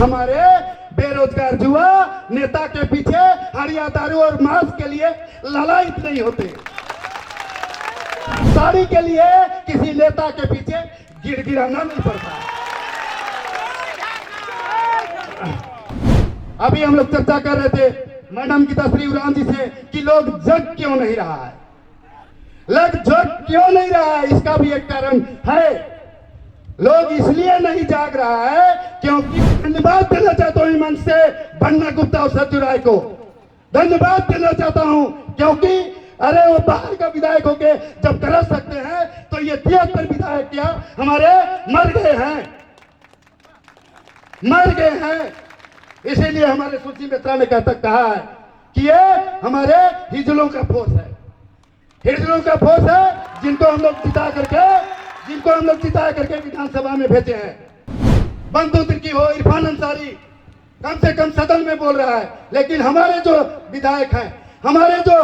हमारे बेरोजगार युवा नेता के पीछे हरिया दारू और मांस के लिए ललायित नहीं होते, साड़ी के लिए किसी नेता के पीछे गिड़गिड़ाना नहीं पड़ता। अभी हम लोग चर्चा कर रहे थे मैडम की तस्वीर उरान जी से कि लोग जग क्यों नहीं रहा है, लोग जग क्यों नहीं रहा है। इसका भी एक कारण है, लोग इसलिए नहीं जाग रहा है क्योंकि धन्यवाद देना चाहता हूं मंच से बन्ना गुप्ता और सज्जू राय को धन्यवाद देना चाहता हूं, क्योंकि अरे वो बाहर का विधायक होके जब कर सकते हैं तो ये 73 विधायक क्या हमारे मर गए हैं। इसीलिए हमारे सुची मित्रा ने कहा है कि ये हमारे हिजलों का फोर्स है, हिजलों का फोर्स है जिनको हम लोग जिता करके विधानसभा में भेजे हैं। बंधु तिर्की हो, इरफान अंसारी कम से कम सदन में बोल रहा है, लेकिन हमारे जो विधायक हैं, हमारे जो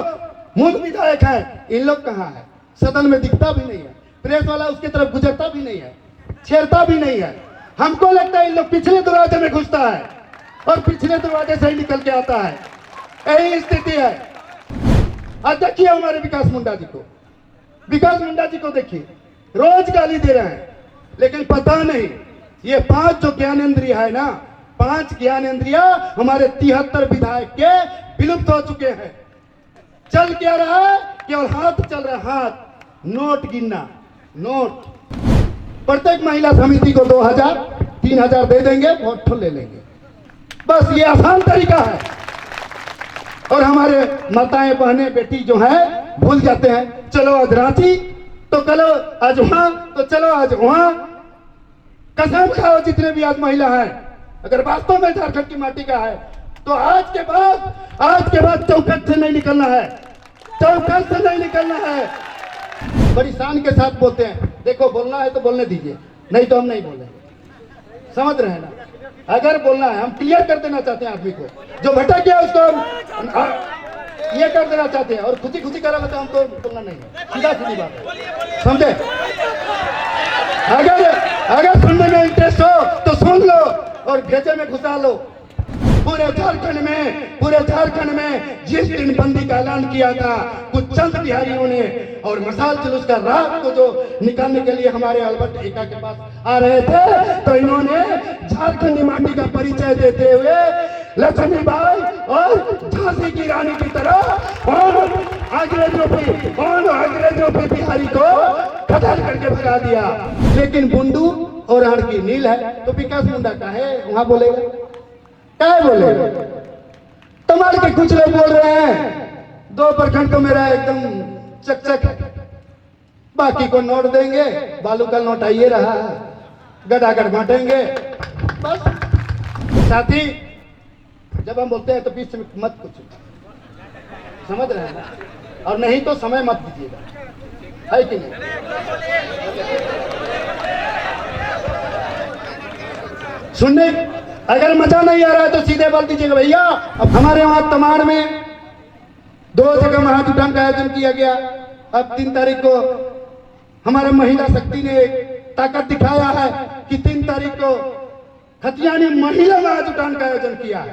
मूल विधायक हैं, इन लोग कहाँ है? सदन में दिखता भी नहीं है, प्रेस वाला उसकी तरफ गुजरता भी नहीं है, छेड़ता भी नहीं है। हमको लगता है इन लोग पिछले दरवाजे में घुसता है और पिछले दरवाजे से ही निकल के आता है, यही स्थिति है। आज देखिए हमारे विकास मुंडा जी को देखिए, रोज गाली दे रहे हैं, लेकिन पता नहीं ये 5 जो ज्ञानेंद्रिय है ना, 5 ज्ञानेंद्रिय हमारे 73 विधायक के विलुप्त हो चुके हैं। चल क्या रहा है? केवल हाथ चल रहा है, हाथ नोट गिनना, नोट। प्रत्येक महिला समिति को 2000 3000 दे देंगे, वोट ले लेंगे, बस ये आसान तरीका है। और हमारे माताएं बहनें बेटी जो है भूल जाते हैं, चलो आज रांची तो चलो आज वहां, तो चलो आज वहां। कसम खाओ जितने भी आज महिला हैं, अगर वास्तव में झारखंड की माटी का है तो आज के बाद चौखट से नहीं निकलना है, चौखट से नहीं निकलना है। बड़ी शान के साथ बोलते हैं, देखो बोलना है तो बोलने दीजिए, नहीं तो हम नहीं बोलेंगे, समझ रहे हैं ना। अगर बोलना है, हम क्लियर कर देना चाहते हैं आदमी को, जो भटक गया उसको हम ये कर देना चाहते हैं, और खुशी करा तो हमको बोलना नहीं है, सीधा सीधी बात है, समझे। अगर सुनने में इंटरेस्ट हो तो सुन लो और भेजे में घुसा लो। पूरे झारखंड में जिस दिन बंदी का ऐलान किया था, कुछ चंद बिहारियों ने और मशाल जुलूस का रात को जो निकालने के लिए हमारे अल्बर्ट एका के पास आ रहे थे, तो इन्होंने झारखंडी माटी का परिचय देते हुए लक्ष्मीबाई और झांसी की रानी की तरह और अंग्रेजों पे बिहारी को कतल करके भगा दिया। लेकिन बुंडू और हड़ की नील है तो विकास मुंडा का है, वहां बोलेगा क्या बोले? तमाल के कुछ लोग बोल रहे हैं 2 प्रखंड को मेरा एकदम चकचक है, बाकी को नोट देंगे, बालू का नोट आइए रहा है, गडागड़ बांटेंगे बस। साथी जब हम बोलते हैं तो बीच में मत कुछ, समझ रहे हैं ना, और नहीं तो समय मत दीजिएगा, है कि नहीं? सुनने अगर मजा नहीं आ रहा है तो सीधे बोल दीजिएगा भैया। अब हमारे वहां तमाड़ में 2 जगह महाजुटान का आयोजन किया गया। अब 3 तारीख को हमारे महिला शक्ति ने ताकत दिखाया है कि 3 तारीख को खतिया ने महिला महाजुटान का आयोजन किया।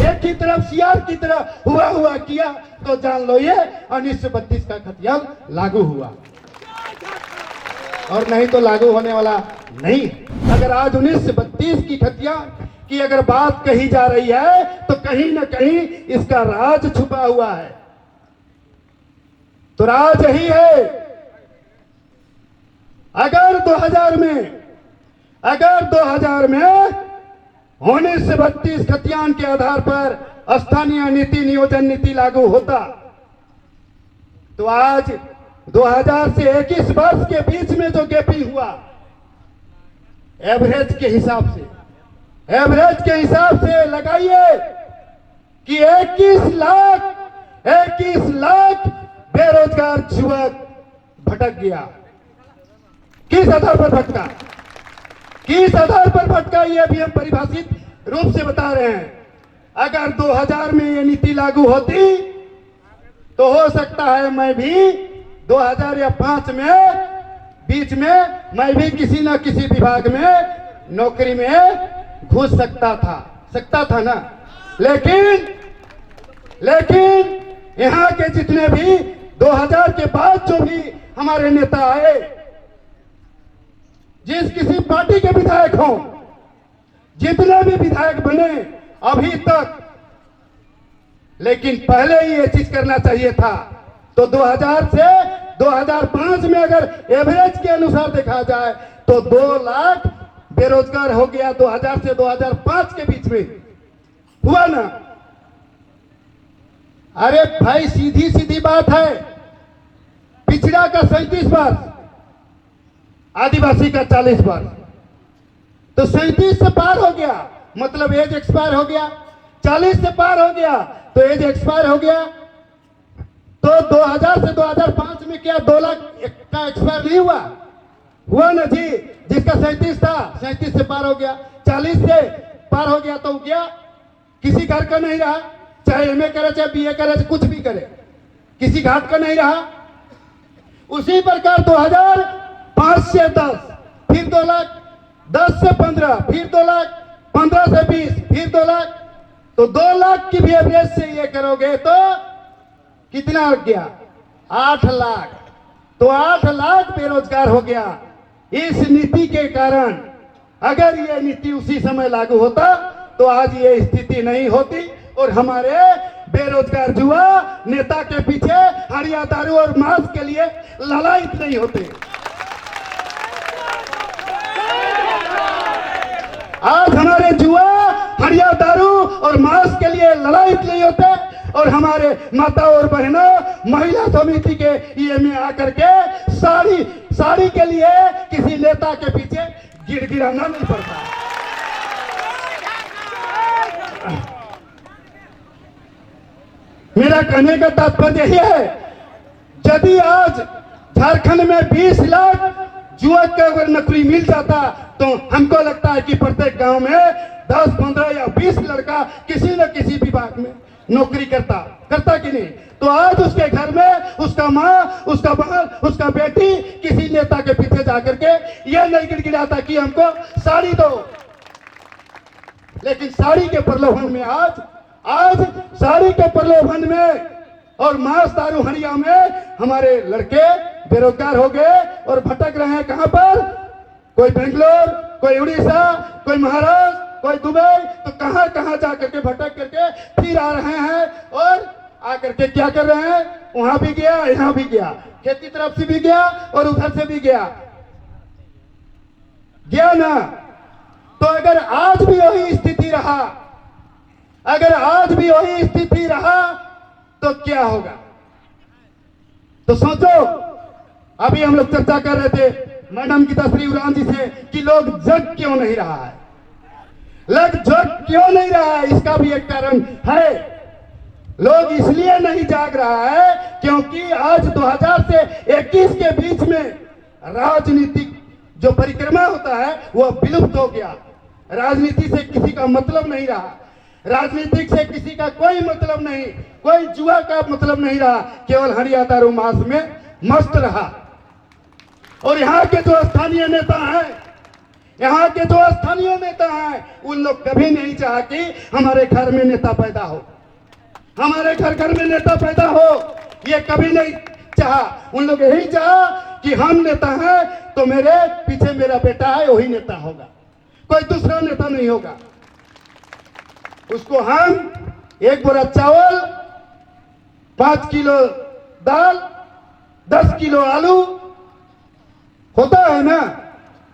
एक की तरफ सियार की तरह हुआ किया तो जान लो ये 1932 का खतिया लागू हुआ, और नहीं तो लागू होने वाला नहीं। अगर आज 1932 की खतिया की अगर बात कही जा रही है तो कहीं ना कहीं इसका राज छुपा हुआ है, तो राज यही है। अगर 2000 में 1932 खतियान के आधार पर स्थानीय नीति नियोजन नीति लागू होता तो आज 2000 से 21 वर्ष के बीच में जो गैपिंग हुआ, एवरेज के हिसाब से लगाइए कि 21 लाख बेरोजगार युवक भटक गया। किस आधार पर भटका ये भी हम परिभाषित रूप से बता रहे हैं। अगर 2000 में ये नीति लागू होती तो हो सकता है मैं भी 2000 या 5 में बीच में मैं भी किसी न किसी विभाग में नौकरी में घुस सकता था ना। लेकिन यहाँ के जितने भी 2000 के बाद जो भी हमारे नेता आए, जिस किसी पार्टी के विधायक हों, जितने भी विधायक बने अभी तक, लेकिन पहले ही ये चीज करना चाहिए था। तो 2000 से 2005 में अगर एवरेज के अनुसार देखा जाए तो 2 लाख बेरोजगार हो गया 2000 से 2005 के बीच में, हुआ ना। अरे भाई सीधी सीधी बात है, पिछड़ा का 37 वर्ष, आदिवासी का 40 वर्ष, तो 37 से पार हो गया, मतलब एज एक्सपायर हो गया। 40 से पार हो गया तो एज एक्सपायर हो गया। तो 2000 से 2005 में क्या 2 लाख का एक्सपायर नहीं हुआ? हुआ ना जी। जिसका 37 था 37 से पार हो गया, 40 से पार हो गया तो गया, किसी घर का नहीं रहा, चाहे एमए करे चाहे बीए करे चाहे कुछ भी करे, किसी घाट का नहीं रहा। उसी प्रकार 2005 से 10, फिर 2 लाख, 10 से 15, फिर 2 लाख, 15 से 20, फिर 2 लाख, तो 2 लाख की भी एवरेज से ये करोगे तो कितना हो गया? 8 लाख। तो 8 लाख बेरोजगार हो गया इस नीति के कारण। अगर ये नीति उसी समय लागू होता तो आज ये स्थिति नहीं होती और हमारे बेरोजगार युवा नेता के पीछे हरिया दारू और मांस के लिए ललायित नहीं होते। आज हमारे युवा हरिया दारू और मांस के लिए ललायित नहीं होते और हमारे माता और बहनों महिला समिति के ये में आकर के साड़ी के लिए किसी नेता के पीछे गिड़गिड़ाना नहीं पड़ता। मेरा कहने का तात्पर्य यही है, यदि आज झारखंड में 20 लाख युवक को अगर नौकरी मिल जाता तो हमको लगता है कि प्रत्येक गांव में 10, 15 या 20 लड़का किसी न किसी विभाग में नौकरी करता कि नहीं। तो आज उसके घर में उसका माँ, उसका बहन, उसका बेटी किसी नेता के पीछे जाकर के यह नहीं गिड़गिड़ाता कि हमको साड़ी दो। लेकिन साड़ी के प्रलोभन में आज साड़ी के प्रलोभन में और मांस दारू हरिया में हमारे लड़के बेरोजगार हो गए और भटक रहे हैं। कहां पर? कोई बेंगलोर, कोई उड़ीसा, कोई महाराष्ट्र, कोई दुबई, तो कहां कहां जाकर के भटक करके फिर आ रहे हैं और आकर के क्या कर रहे हैं? वहां भी गया, यहां भी गया, खेती तरफ से भी गया और उधर से भी गया ना। तो अगर आज भी वही स्थिति रहा, तो क्या होगा? तो सोचो, अभी हम लोग चर्चा कर रहे थे मैडम गीताश्री उरान जी से कि लोग जग क्यों नहीं रहा है। इसका भी एक कारण है। लोग इसलिए नहीं जाग रहा है क्योंकि आज 2000 से 21 के बीच में राजनीतिक जो परिक्रमा होता है वह विलुप्त हो गया। राजनीति से किसी का मतलब नहीं रहा, राजनीतिक से किसी का कोई मतलब नहीं, कोई जुआ का मतलब नहीं रहा, केवल हरिया दारू मांस में मस्त रहा। और यहाँ के जो स्थानीय नेता हैं उन लोग कभी नहीं चाहा कि हमारे घर में नेता पैदा हो, हमारे घर में नेता पैदा हो, ये कभी नहीं चाहा। उन लोग यही चाहा कि हम नेता हैं तो मेरे पीछे मेरा बेटा है वही नेता होगा, कोई दूसरा नेता नहीं होगा। उसको हम 1 बोरा चावल, 5 किलो दाल, 10 किलो आलू होता है ना,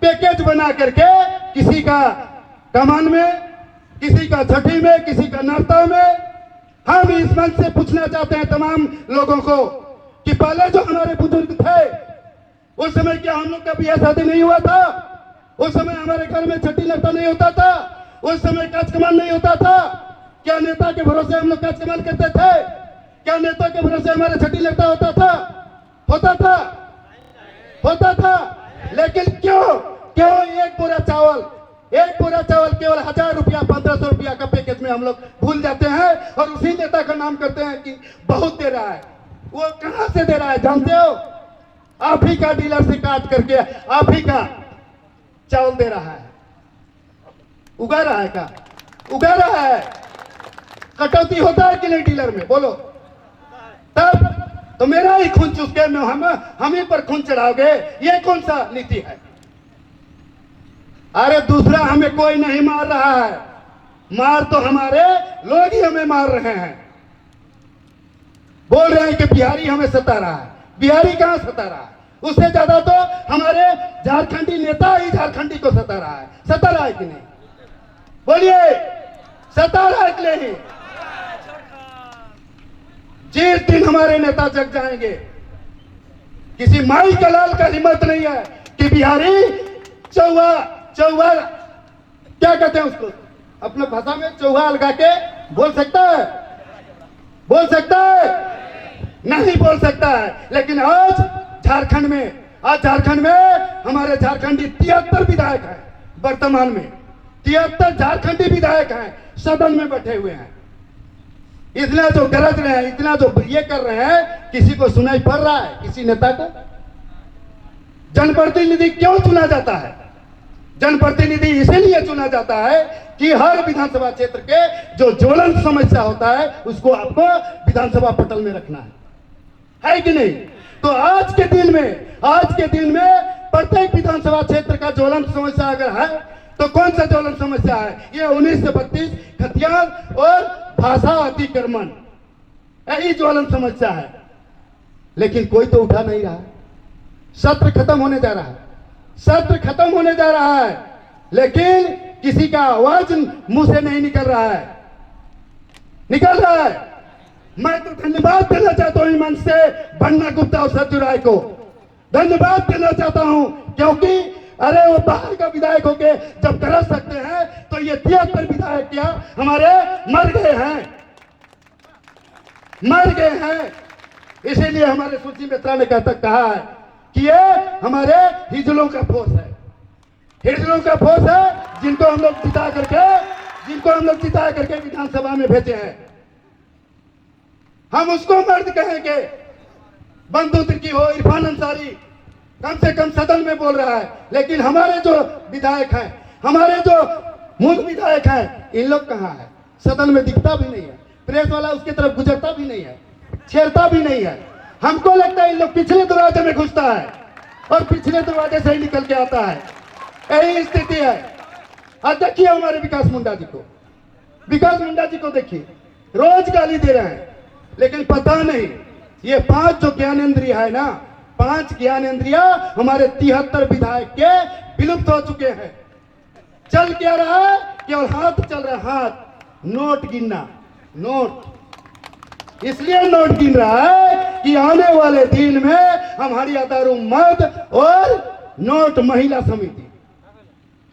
पैकेज बना करके किसी का कमान में, किसी का छठी में, किसी का नर्ता में। हम इस मंच से पूछना चाहते हैं तमाम लोगों को कि पहले जो हमारे बुजुर्ग थे उस समय क्या हम लोग का ब्याह शादी नहीं हुआ था? उस समय हमारे घर में छठी नर्ता नहीं होता था? उस समय काच कमान नहीं होता था? क्या नेता के भरोसे हम लोग काच कमान करते थे? क्या नेता के भरोसे हमारा छठी नर्ता होता था? लेकिन क्यों 1 बोरा चावल केवल 1000 रुपया, 1500 रुपया का पैकेज में हम लोग भूल जाते हैं और उसी नेता का नाम करते हैं कि बहुत दे रहा है। वो कहां से दे रहा है जानते हो? आप ही का डीलर से काट करके आप ही का चावल दे रहा है। उगा रहा है क्या? उगा रहा है। कटौती होता है कि नहीं डीलर में, बोलो? तब तो मेरा ही खून चूस के हम ही पर खून चढ़ाओगे, ये कौन सा नीति है? अरे दूसरा हमें कोई नहीं मार रहा है, मार तो हमारे लोग ही हमें मार रहे हैं। बोल रहे हैं कि बिहारी हमें सता रहा है। बिहारी कहां सता रहा है? उससे ज्यादा तो हमारे झारखंडी नेता ही झारखंडी को सता रहा है। सता रहा है कि नहीं? बोलिए, सता रहा है कि नहीं? जिस दिन हमारे नेता जग जाएंगे, किसी माई का लाल का हिम्मत नहीं है कि बिहारी चौहा क्या कहते हैं उसको अपने भाषा में, चौहा लगा के बोल सकता है? बोल सकता है? नहीं बोल सकता है। लेकिन आज झारखंड में हमारे झारखंडी 73 विधायक हैं। वर्तमान में 73 झारखंडी विधायक हैं, सदन में बैठे हुए हैं। इतना जो गरज रहे हैं, इतना जो ये कर रहे हैं, किसी को सुनाई पड़ रहा है? किसी नेता को? जनप्रतिनिधि क्यों चुना जाता है? जनप्रतिनिधि इसीलिए चुना जाता है कि हर विधानसभा क्षेत्र के जो ज्वलंत समस्या होता है उसको आपको विधानसभा पटल में रखना है कि नहीं? तो आज के दिन में प्रत्येक विधानसभा क्षेत्र का ज्वलंत समस्या अगर है तो कौन सा ज्वलंत समस्या है? ये 19 से 32 खतियान और भाषा अतिक्रमण, यही ज्वलंत समस्या है। लेकिन कोई तो उठा नहीं रहा। सत्र खत्म होने जा रहा है, लेकिन किसी का आवाज मुंह से नहीं निकल रहा है। मैं तो धन्यवाद देना चाहता हूं मंच से बन्ना गुप्ता और सज्जू राय को धन्यवाद देना चाहता हूं, क्योंकि अरे वो बाहर का विधायक होके जब कर सकते हैं तो ये 73 विधायक क्या हमारे मर गए हैं। इसीलिए हमारे सुरजी मित्रा ने कहा है कि ये हमारे हिजलों का फोर्स है, जिनको हम लोग जिता करके विधानसभा में भेजे हैं। हम उसको मर्द कहेंगे। बंधु तिर्की हो, इरफान अंसारी कम से कम सदन में बोल रहा है, लेकिन हमारे जो विधायक हैं, हमारे जो मूल विधायक हैं, इन लोग कहाँ है? सदन में दिखता भी नहीं है। प्रेस वाला उसकी तरफ गुजरता भी नहीं है, छेड़ता भी नहीं है। हमको लगता है इन लोग पिछले दरवाजे में घुसता है और पिछले दरवाजे से ही निकल के आता है। यही स्थिति है। आज देखिए हमारे विकास मुंडा जी को देखिए, रोज गाली दे रहे हैं, लेकिन पता नहीं ये 5 जो ज्ञानेंद्रिय है ना, 5 ज्ञानेंद्रिय हमारे 73 विधायक के विलुप्त हो चुके हैं। चल क्या रहा है? केवल हाथ चल रहा है, हाथ नोट गिनना, नोट। इसलिए नोट गिन रहा है कि आने वाले दिन में हमारी दारू मद और नोट महिला समिति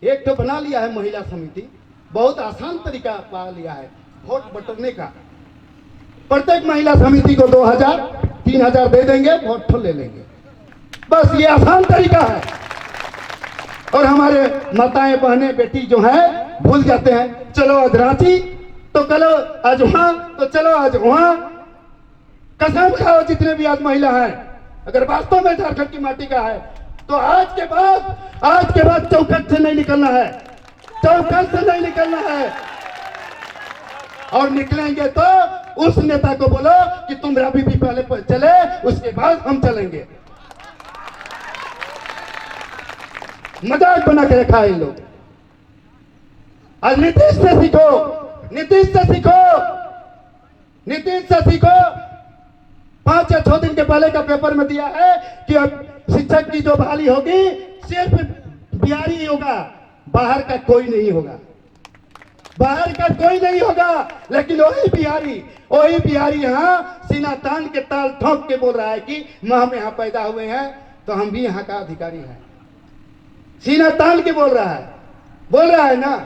एक तो बना लिया है। महिला समिति बहुत आसान तरीका पा लिया है वोट बटोरने का। प्रत्येक महिला समिति को 2000 3000 दे देंगे, वोट ले लेंगे, बस ये आसान तरीका है। और हमारे माताएं बहनें बेटी जो है भूल जाते हैं, चलो आज रांची तो चलो आज वहां, तो चलो आज वहां। कसम खाओ जितने भी आज महिला हैं, अगर वास्तव में झारखंड की माटी का है तो आज के बाद चौखट से नहीं निकलना है, चौखट से नहीं निकलना है। और निकलेंगे तो उस नेता को बोलो कि तुम अभी भी पहले चले, उसके बाद हम चलेंगे। मजाक बना के रखा है इन लोग। आज नीतीश से सीखो। 5 या 6 दिन के पहले का पेपर में दिया है कि अब शिक्षक की जो बहाली होगी सिर्फ बिहारी ही होगा, बाहर का कोई नहीं होगा। लेकिन वही बिहारी यहाँ सीना तान के ताल ठोक के बोल रहा है कि हम यहाँ पैदा हुए हैं तो हम भी यहाँ का अधिकारी हैं। सीना तान के बोल रहा है ना।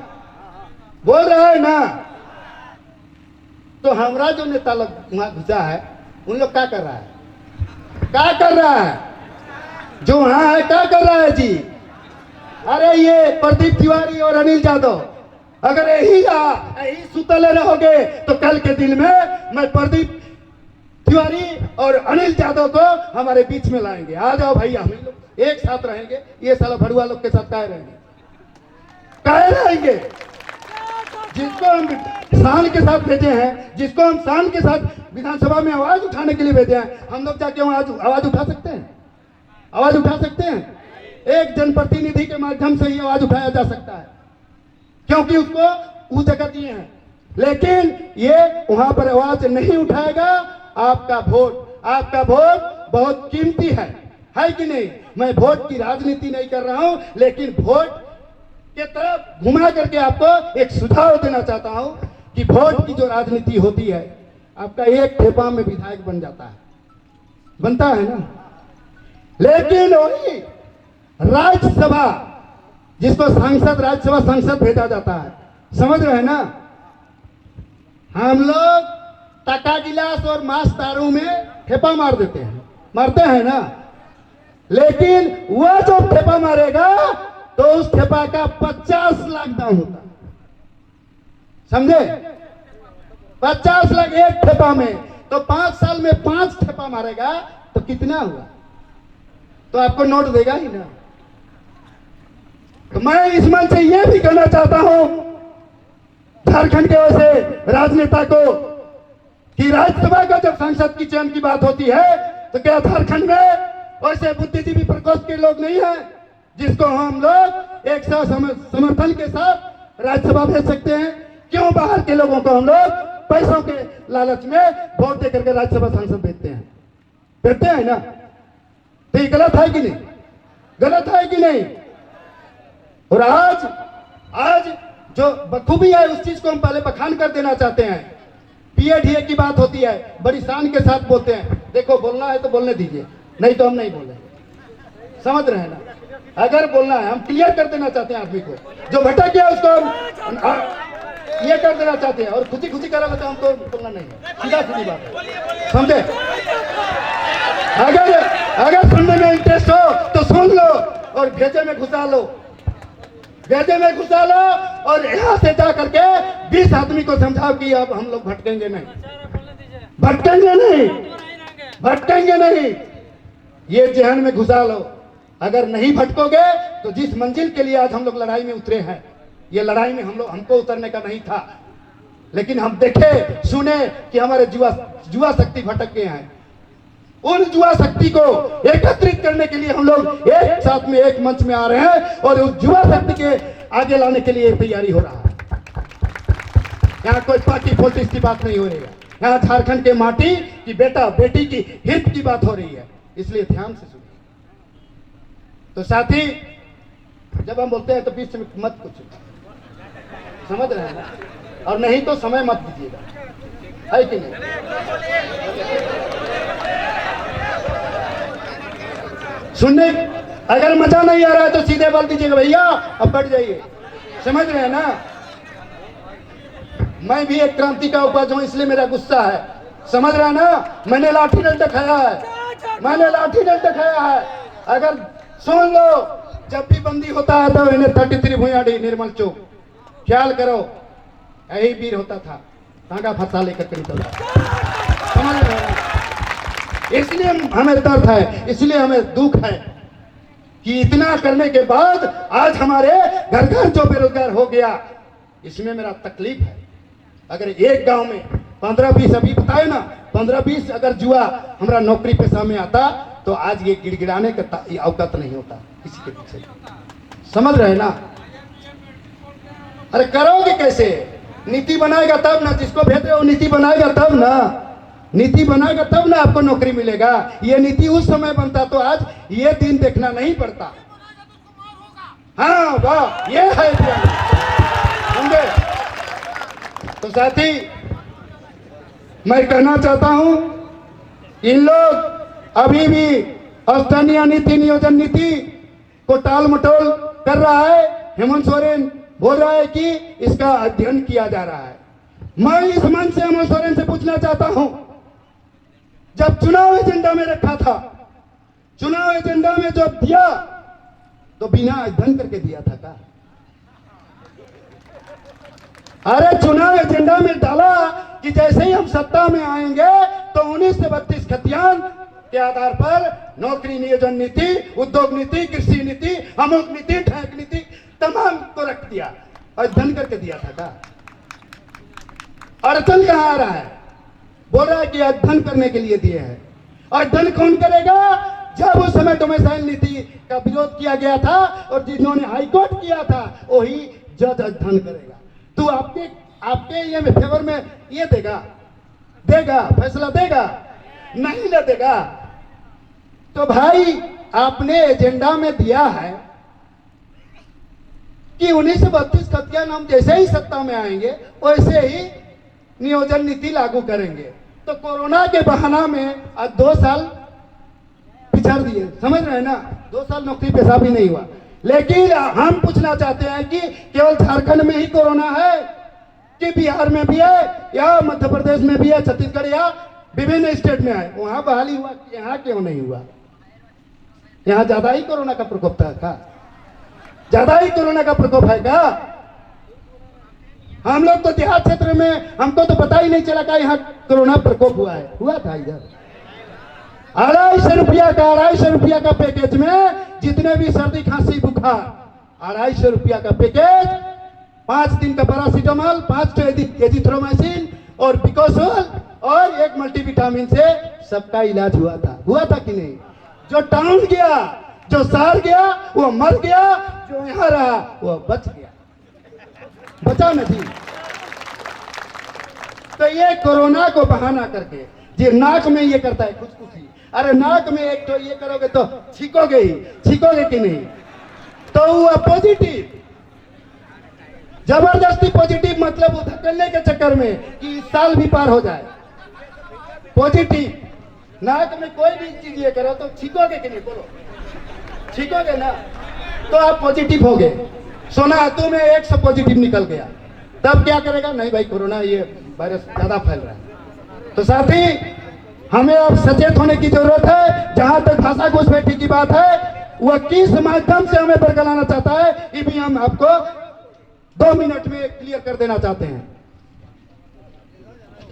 तो हमारा जो नेता लोग वहां घुसा है, उन लोग क्या कर रहा है? जो वहां है क्या कर रहा है जी? अरे ये प्रदीप तिवारी और अनिल यादव अगर यही सुतले रहोगे तो कल के दिन में मैं प्रदीप तिवारी और अनिल यादव को हमारे बीच में लाएंगे। आ जाओ भैया, हम लोग एक साथ रहेंगे। ये साला भड़ुआ लोग के साथ काहे रहेंगे? जिसको हम शान के साथ भेजे हैं, जिसको हम शान के साथ विधानसभा में आवाज उठाने के लिए भेजे हैं, हम लोग जाके वहां आवाज उठा सकते हैं? आवाज उठा सकते हैं? एक जनप्रतिनिधि के माध्यम से ही आवाज उठाया जा सकता है, क्योंकि उसको वो जगह दिए हैं। लेकिन ये वहां पर आवाज नहीं उठाएगा। आपका वोट बहुत कीमती है कि नहीं? मैं वोट की राजनीति नहीं कर रहा हूं, लेकिन वोट के तरफ घुमा करके आपको एक सुझाव देना चाहता हूं कि वोट की जो राजनीति होती है, आपका एक ठेपा में विधायक बन जाता है, बनता है ना। लेकिन वही राज्यसभा, जिसको सांसद, राज्यसभा सांसद भेजा जाता है, समझ रहे हैं ना? हम लोग टका गिलास और मांस तारों में ठेपा मार देते हैं, मारते हैं ना। लेकिन वह जो ठेपा मारेगा तो उस ठेपा का 50 लाख दाम होता है, समझे? 50 लाख एक ठेपा में, तो 5 साल में 5 ठेपा मारेगा तो कितना हुआ? तो आपको नोट देगा ही ना। तो मैं इस मंच से यह भी कहना चाहता हूं झारखंड के वैसे राजनेता को कि राज्यसभा का जब सांसद की चयन की बात होती है, तो क्या झारखंड में वैसे बुद्धिजीवी प्रकोष्ठ के लोग नहीं है जिसको हम लोग एक साथ समर्थन के साथ राज्यसभा भेज सकते हैं? क्यों बाहर के लोगों को हम लोग पैसों के लालच में वोट देकर के राज्यसभा सांसद भेजते हैं ना? तो ये गलत है कि नहीं? गलत है कि नहीं? और आज जो बखूबी है उस चीज को हम पहले बखान कर देना चाहते हैं। पीएडीए की बात होती है, बड़ी शान के साथ बोलते हैं, देखो बोलना है तो बोलने दीजिए, नहीं तो हम नहीं बोलेंगे। समझ रहे हैं ना? अगर बोलना है, हम क्लियर कर देना चाहते हैं आदमी को, जो भटक गया उसको हम ये कर देना चाहते हैं। और खुशी खुशी करा तो हमको बोलना नहीं है, सीधा सीधी बात है, समझे? अगर सुनने में इंटरेस्ट हो तो सुन लो और भेजे में घुसा लो, भेजे में घुसा लो, और यहां से जा करके 20 आदमी को समझाओ कि अब हम लोग भटकेंगे नहीं, भटकेंगे नहीं, भटकेंगे नहीं। ये जहन में घुसा लो। अगर नहीं भटकोगे तो जिस मंजिल के लिए आज हम लोग लड़ाई में उतरे हैं, ये लड़ाई में हमको उतरने का नहीं था, लेकिन हम देखे सुने कि हमारे जुआ शक्ति भटक गए हैं। उन जुआ शक्ति को एकत्रित करने के लिए हम लोग एक साथ में एक मंच में आ रहे हैं और उस जुआ शक्ति के आगे लाने के लिए तैयारी हो रहा है। यहाँ कोई पार्टी पॉलिटिक्स की बात नहीं हो रही है, यहाँ झारखंड के माटी की बेटा बेटी की हित की बात हो रही है, इसलिए ध्यान से सुनिए। तो साथी, जब हम बोलते हैं तो बीच में मत कुछ, समझ रहे हैं ना? और नहीं तो समय मत दीजिएगा, है कि नहीं? सुनने अगर मजा नहीं आ रहा है तो सीधे बोल दीजिएगा, भैया अब बढ़ जाइए, समझ रहे हैं ना? मैं भी एक क्रांति का उपज हूं, इसलिए मेरा गुस्सा है, समझ रहे हैं ना? मैंने लाठी डंडा दिखाया है, मैंने लाठी डंडा दिखाया है। अगर सुन लो, जब भी बंदी होता है तो इन्हें 33 भुयाड़ी निर्मल चौक, ख्याल करो, यही वीर होता था, टांगा फंसा लेकर के निकलता, समझ रहे हैं? इसलिए हमें दर्द है, इसलिए हमें दुख है कि इतना करने के बाद आज हमारे घर घर जो बेरोजगार हो गया, इसमें मेरा तकलीफ है। अगर एक गांव में 15-20, अभी बताए ना, 15-20 अगर जुआ हमारा नौकरी पेशा में आता तो आज ये गिड़गिड़ाने का औकात नहीं होता किसी के पीछे, समझ रहे ना? अरे करोगे कैसे? नीति बनाएगा तब ना, जिसको भेज रहे हो नीति बनाएगा तब ना, नीति बनाएगा तब ना आपको नौकरी मिलेगा। ये नीति उस समय बनता तो आज ये दिन देखना नहीं पड़ता। हाँ वाह, ये है समझे? तो साथी, मैं कहना चाहता हूं, इन लोग अभी भी स्थानीय नीति, नियोजन नीति को टाल मटोल कर रहा है। हेमंत सोरेन बोल रहा है कि इसका अध्ययन किया जा रहा है। मैं इस मंच से हेमंत सोरेन से पूछना चाहता हूं, जब चुनाव एजेंडा में रखा था, चुनाव एजेंडा में जब दिया तो बिना अध्ययन करके दिया था का? अरे चुनाव एजेंडा में डाला कि जैसे ही हम सत्ता में आएंगे तो 19 से 32 खतियान के आधार पर नौकरी नियोजन नीति, उद्योग नीति, कृषि नीति, अमुक नीति, ठेक नीति, तमाम को रख दिया, अध्ययन करके दिया था का? अड़चन कहाँ आ रहा है? बोल रहा है कि अध्ययन करने के लिए दिए हैं। अध्ययन कौन करेगा? जब उस समय डोमिसाइल नीति का विरोध किया गया था और जिन्होंने हाईकोर्ट किया था वही जज अध्ययन करेगा। तो आपके ये फेवर में ये देगा फैसला देगा? नहीं ना देगा। तो भाई आपने एजेंडा में दिया है कि 1932 खतियान हम जैसे ही सत्ता में आएंगे वैसे ही नियोजन नीति लागू करेंगे। तो कोरोना के बहाना में आज 2 साल पिछड़ दिए, समझ रहे हैं ना? 2 साल नौकरी पेशा भी नहीं हुआ। लेकिन हम पूछना चाहते हैं कि केवल झारखंड में ही कोरोना है कि बिहार में भी है या मध्य प्रदेश में भी है, छत्तीसगढ़ या विभिन्न स्टेट में है? वहां बहाली हुआ, यहाँ क्यों नहीं हुआ? यहाँ ज्यादा ही कोरोना का प्रकोप था? ज्यादा ही कोरोना का प्रकोप है क्या? हम लोग तो देहात क्षेत्र में, हमको तो पता ही नहीं चला कि यहाँ कोरोना प्रकोप हुआ है। हुआ था इधर 250 रुपया का पैकेज में जितने भी सर्दी खांसी बुखार, 250 रुपया का पैकेज, 5 दिन का पैरासीटामोल, 5 एजिथ्रोमाइसिन और बिकोसोल और 1 मल्टीविटामिन से सबका इलाज हुआ था कि नहीं? जो टाउन गया, जो शहर गया वो मर गया, जो यहाँ रहा वो बच गया, बचा नहीं। तो ये कोरोना को बहाना करके जी नाक में ये करता है खुशखुशी। अरे नाक में एक तो ये करोगे तो छीकोगे कि नहीं? तो वो पॉजिटिव, जबरदस्ती पॉजिटिव, मतलब धकेलने के चक्कर में कि इस साल भी पार हो जाए। पॉजिटिव नाक में कोई भी चीज ये करो तो छीकोगे कि नहीं? बोलो, छीकोगे ना? तो आप पॉजिटिव हो गए। सोना तू में 100 पॉजिटिव निकल गया, तब क्या करेगा? नहीं भाई कोरोना ये वायरस ज्यादा फैल रहा है। तो साथी हमें अब सचेत होने की जरूरत है। जहां तक भाषा घुसपैठी की बात है, वह किस माध्यम से हमें बरगलाना चाहता है ये भी हम आपको 2 मिनट में क्लियर कर देना चाहते हैं।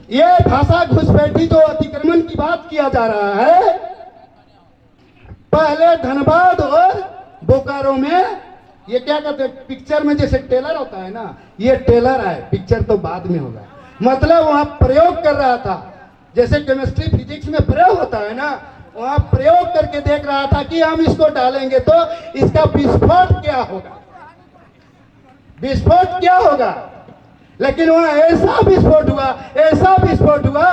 ये भाषा घुसपैठी जो अतिक्रमण की बात किया जा रहा है, पहले धनबाद और बोकारो में ये क्या कहते हैं, पिक्चर में जैसे टेलर होता है ना, ये टेलर है, पिक्चर तो बाद में होगा। मतलब वहां प्रयोग कर रहा था, जैसे केमिस्ट्री फिजिक्स में प्रयोग होता है ना, वहां प्रयोग करके देख रहा था कि हम इसको डालेंगे तो इसका विस्फोट क्या होगा, विस्फोट क्या होगा। लेकिन वहां ऐसा विस्फोट हुआ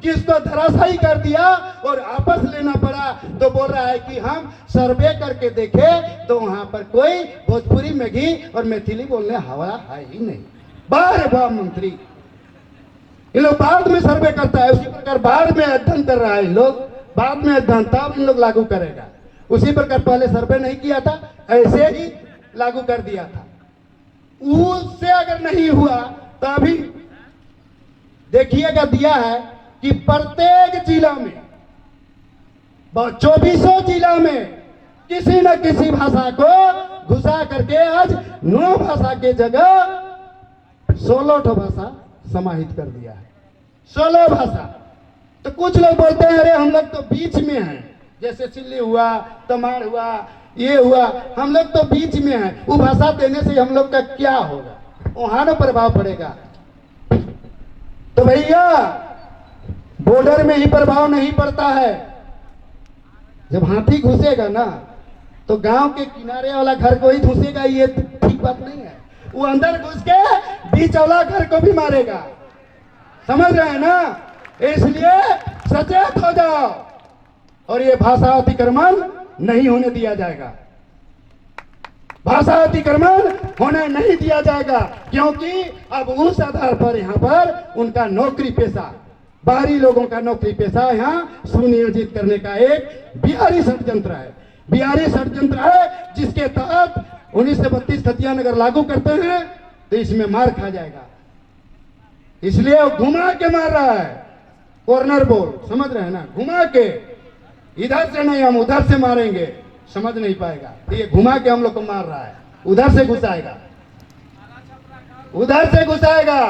कि इसको धराशायी कर दिया और आपस लेना पड़ा। तो बोल रहा है कि हम सर्वे करके देखे तो वहां पर कोई भोजपुरी, मेघी और मैथिली बोलने वाला है ही नहीं। वाह मंत्री, इन लोग बाद में सर्वे करता है, उसी प्रकार बाद में अध्ययन कर रहा है। इन लोग बाद में अध्ययन तब इन लोग लागू करेगा। उसी प्रकार पहले सर्वे नहीं किया था, ऐसे ही लागू कर दिया था। उससे अगर नहीं हुआ तो अभी देखिएगा दिया है कि प्रत्येक जिला में, 24 जिला में किसी न किसी भाषा को घुसा करके आज 9 भाषा के जगह 16 भाषा समाहित कर दिया है। 16 भाषा। तो कुछ लोग बोलते हैं अरे हम लोग तो बीच में हैं, जैसे सिल्ली हुआ, तमाड़ हुआ, ये हुआ, हम लोग तो बीच में हैं, वो भाषा देने से हम लोग का क्या होगा, वहां ना प्रभाव पड़ेगा। तो भैया बॉर्डर में ही प्रभाव नहीं पड़ता है। जब हाथी घुसेगा ना तो गांव के किनारे वाला घर को ही घुसेगा, ये ठीक बात नहीं है। वो अंदर घुस के बीच वाला घर को भी मारेगा, समझ रहे हैं ना? इसलिए सचेत हो जाओ और ये भाषा अतिक्रमण नहीं होने दिया जाएगा। भाषा अतिक्रमण होने नहीं दिया जाएगा, क्योंकि अब उस आधार पर यहाँ पर उनका नौकरी पेशा, बाहरी लोगों का नौकरी पेशा यहाँ सुनियोजित करने का एक बिहारी षड्यंत्र है। बिहारी षड्यंत्र है जिसके तहत 1932 खतियान अगर लागू करते हैं तो इसमें मार खा जाएगा। इसलिए वो घुमा के मार रहा है, कॉर्नर बोल, समझ रहे हैं ना? घुमा के, इधर से नहीं हम उधर से मारेंगे, समझ नहीं पाएगा। तो ये घुमा के हम लोग को मार रहा है, उधर से घुसाएगा, उधर से घुसाएगा।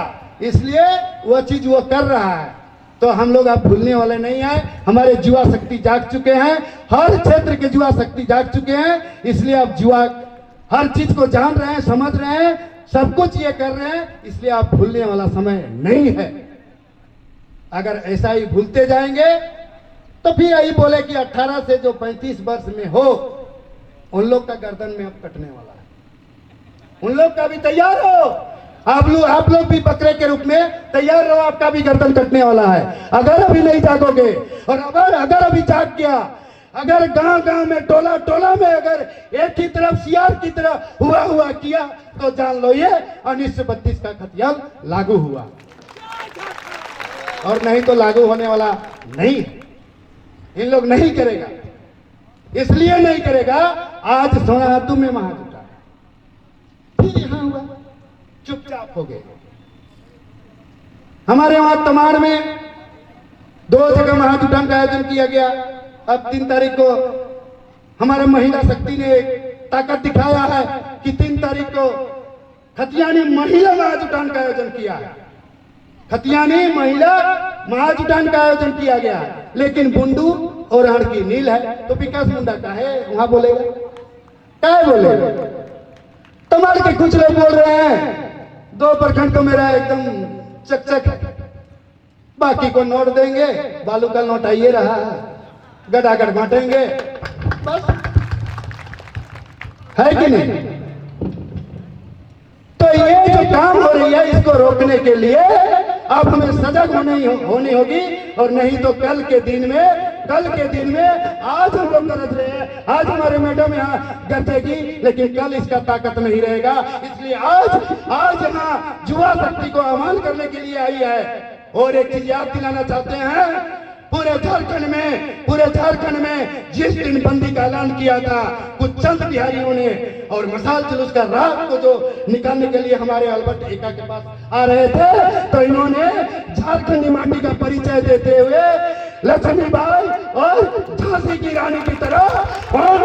इसलिए वो चीज वो कर रहा है। तो हम लोग अब भूलने वाले नहीं हैं। हमारे युवा शक्ति जाग चुके हैं, हर क्षेत्र के युवा शक्ति जाग चुके हैं। इसलिए अब युवा हर चीज को जान रहे हैं, समझ रहे हैं, सब कुछ ये कर रहे हैं, इसलिए आप भूलने वाला समय नहीं है। अगर ऐसा ही भूलते जाएंगे तो फिर यही बोले कि 18 से जो 35 वर्ष में हो उन लोग का गर्दन में अब कटने वाला है। उन लोग का भी तैयार हो, आप लोग भी बकरे के रूप में तैयार रहो, आपका भी गर्दन कटने वाला है अगर अभी नहीं जागोगे। और अगर अभी जाग गया, अगर गांव गांव में टोला टोला में अगर एक ही तरफ सियार की तरह हुआ किया तो जान लो ये 1932 का खतियान लागू हुआ, और नहीं तो लागू होने वाला नहीं है। इन लोग नहीं करेगा, इसलिए नहीं करेगा। आज सोनातू में महा जुटा, फिर यहां हुआ, चुपचाप हो गए। हमारे वहां तमाड़ में 2 जगह महाजुटान का आयोजन किया गया। अब 3 तारीख को हमारे महिला शक्ति ने ताकत दिखाया है कि 3 तारीख को खतियानी महिला महाजुटान का आयोजन किया है। खतियानी महिला महाजुटान का आयोजन किया गया, लेकिन बुंडू और हड़ की नील है तो विकास मुंडा का है वहां बोलेगा, क्या बोलेगा? तमाड़ के कुछ लोग बोल रहे हैं 2 प्रखंड को मेरा एकदम चकचक है, बाकी को नोट देंगे, बालू का नोट आइए रहा है, गड़ागड़ बांटेंगे, बस है कि नहीं? तो ये जो काम हो रही है इसको रोकने के लिए अब हमें सजग होनी होगी, और नहीं तो कल के दिन में आज हम लोग गरज रहे हैं, आज हमारे मैडम यहाँ गरजेगी, लेकिन कल इसका ताकत नहीं रहेगा। इसलिए आज यहाँ युवा शक्ति को आह्वान करने के लिए आई है। और एक चीज याद दिलाना चाहते हैं, पूरे झारखंड में जिस दिन बंदी का ऐलान किया था, कुछ चंद बिहारियों ने और मशाल जुलूस का रात को जो निकालने के लिए हमारे अल्बर्ट एका के पास आ रहे थे, तो इन्होंने झारखंडी माटी का परिचय देते हुए लक्ष्मीबाई और झांसी की रानी की तरह और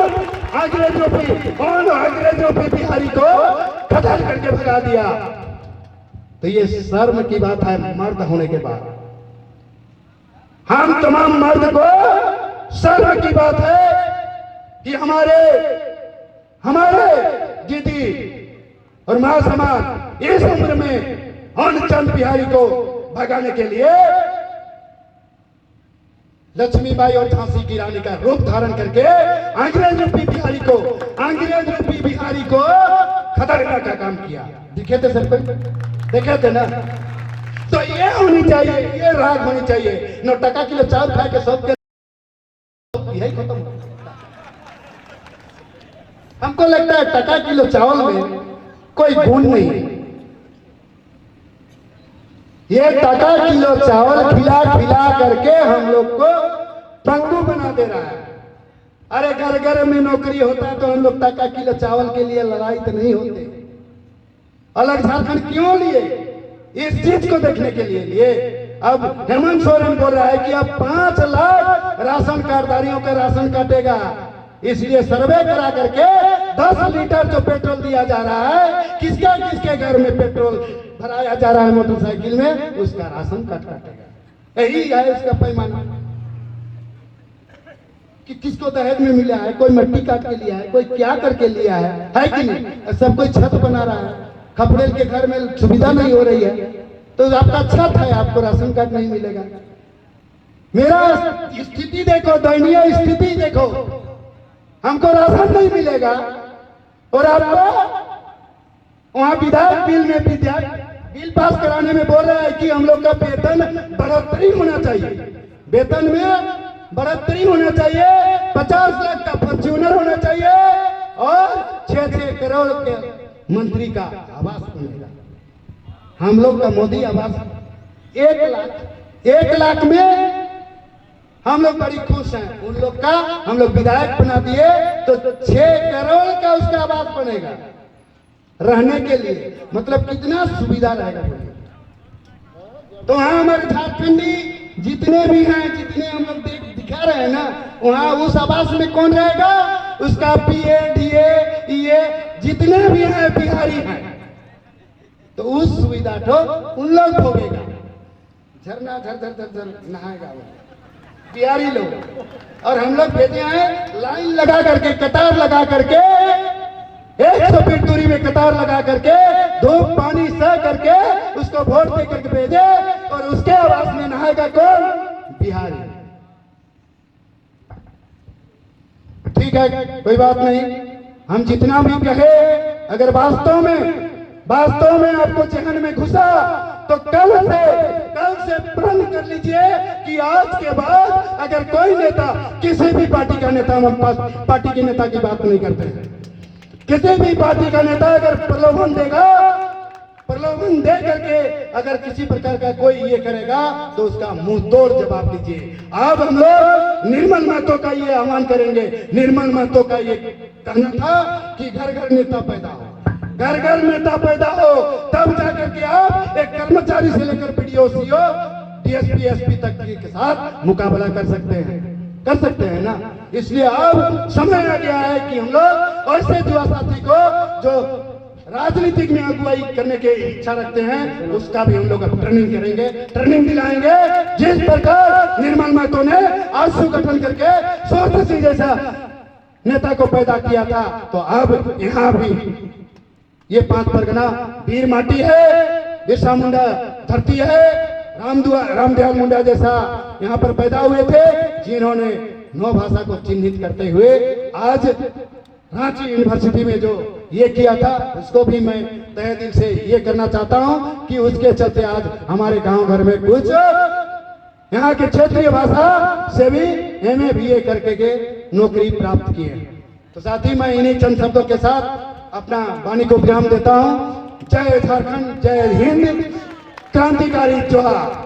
अंग्रेजों पे बिहारी को खत्म करके भगा दिया। तो ये शर्म की बात है मर्द होने के बाद। हम तमाम मर्द को शर्म की बात है कि हमारे दीदी और मां समाज इस उम्र में उन चंद बिहारी को भगाने के लिए लक्ष्मीबाई और झांसी की रानी का रूप धारण करके अंग्रेज रूपी बिहारी को खतरना का काम किया। दिखे थे सर, देखे थे ना? तो ये होनी चाहिए, ये राग होनी चाहिए। 9 टका किलो चावल खा के सबके यही खत्म। हमको लगता है टका किलो चावल में कोई गुण नहीं है। ये टका किलो चावल खिला करके हम लोग को पंगु बना दे रहा है। अरे घर घर में नौकरी होता तो हम लोग टका किलो चावल के लिए लड़ाई तो नहीं होते। अलग झारखंड क्यों लिए? इस चीज को देखने के लिए। अब हेमंत सोरेन बोल रहा है कि अब 5 लाख राशन कार्डधारियों का राशन काटेगा, इसलिए सर्वे करा करके 10 लीटर जो पेट्रोल दिया जा रहा है, किसके घर में पेट्रोल भराया जा रहा है मोटरसाइकिल में, उसका राशन काटेगा। यही है इसका पैमाना कि किसको दहेज में मिला है, कोई मट्टी काट के लिया है, कोई क्या करके लिया है कि नहीं? सब कोई छत बना रहा है, खपड़ेल के घर में सुविधा नहीं हो रही है तो आपका छत है, आपको राशन कार्ड नहीं मिलेगा। मेरा स्थिति देखो, दयनीय स्थिति देखो, हमको राशन नहीं मिलेगा और आपको वहां विधायक बिल पास कराने में बोल रहा है कि हम लोग का वेतन बढ़ोतरी होना चाहिए, वेतन में बढ़ोतरी होना चाहिए, 50 लाख का फॉर्च्यूनर होना चाहिए और 6-6 करोड़ के मंत्री का आवास बनेगा। हम लोग का मोदी आवास 1 लाख में हम लोग बड़ी खुश हैं। उन लोग का हम लोग विधायक बना दिए तो 6 करोड़ का उसका आवास बनेगा रहने के लिए। मतलब कितना सुविधा रहेगा। तो हाँ, हमारे झारखंडी जितने भी हैं, जितने हम लोग दिखा रहे हैं ना, वहाँ उस आवास में कौन रहेगा? उसका PA, DA, EA जितने भी हैं बिहारी हैं, तो उस सुविधा को उन लोग भोगेगा। झरना झर नहाएगा वो बिहारी लोग। और हम लोग भेजे हैं लाइन लगा करके, कतार लगा करके 100 फीट दूरी में कतार लगा करके धूप पानी सह करके उसको वोट दे करके भेजे, और उसके आवास में नहाएगा कौन? बिहारी। ठीक है, कोई बात नहीं, हम जितना भी कहे, अगर वास्तव में आपको जहन में घुसा तो कल से प्रण कर लीजिए कि आज के बाद अगर कोई नेता, किसी भी पार्टी का नेता, हम पार्टी के नेता की बात नहीं करते हैं, किसी भी पार्टी का नेता अगर प्रलोभन दे करके अगर किसी प्रकार का कोई ये करेगा तो उसका मुंह तोड़ जवाब दीजिए। अब हम लोग निर्मल महतो का ये आह्वान करेंगे। निर्मल महतो का ये कहना था कि घर घर नेता पैदा हो, घर घर नेता पैदा हो, तब जाकर के आप एक कर्मचारी से लेकर पीडीओ, सीओ, डीएसपी, एसपी तक के साथ मुकाबला कर सकते हैं ना। इसलिए अब समय आ गया है कि हम लोग ऐसे युवा साथी को जो राजनीतिक में अगुवाई करने की इच्छा रखते हैं, उसका भी हम लोग ट्रेनिंग करेंगे, ट्रेनिंग दिलाएंगे। जिस प्रकार निर्मल महतो ने आंसू गठन करके सोच सिंह जैसा नेता को पैदा किया था, तो अब यहाँ भी ये 5 परगना वीर माटी है, बिरसा मुंडा धरती है, रामदयाल मुंडा जैसा यहाँ पर पैदा हुए थे, जिन्होंने 9 भाषा को चिन्हित करते हुए आज रांची यूनिवर्सिटी में जो ये किया था, उसको भी मैं तहे दिल से ये करना चाहता हूँ कि उसके चलते आज हमारे गांव घर में कुछ यहाँ के क्षेत्रीय भाषा से भी MA BA करके के नौकरी प्राप्त की है। तो साथ ही मैं इन्हीं चंद शब्दों के साथ अपना वाणी को विराम देता हूँ। जय झारखंड, जय हिंद, क्रांतिकारी जोहार।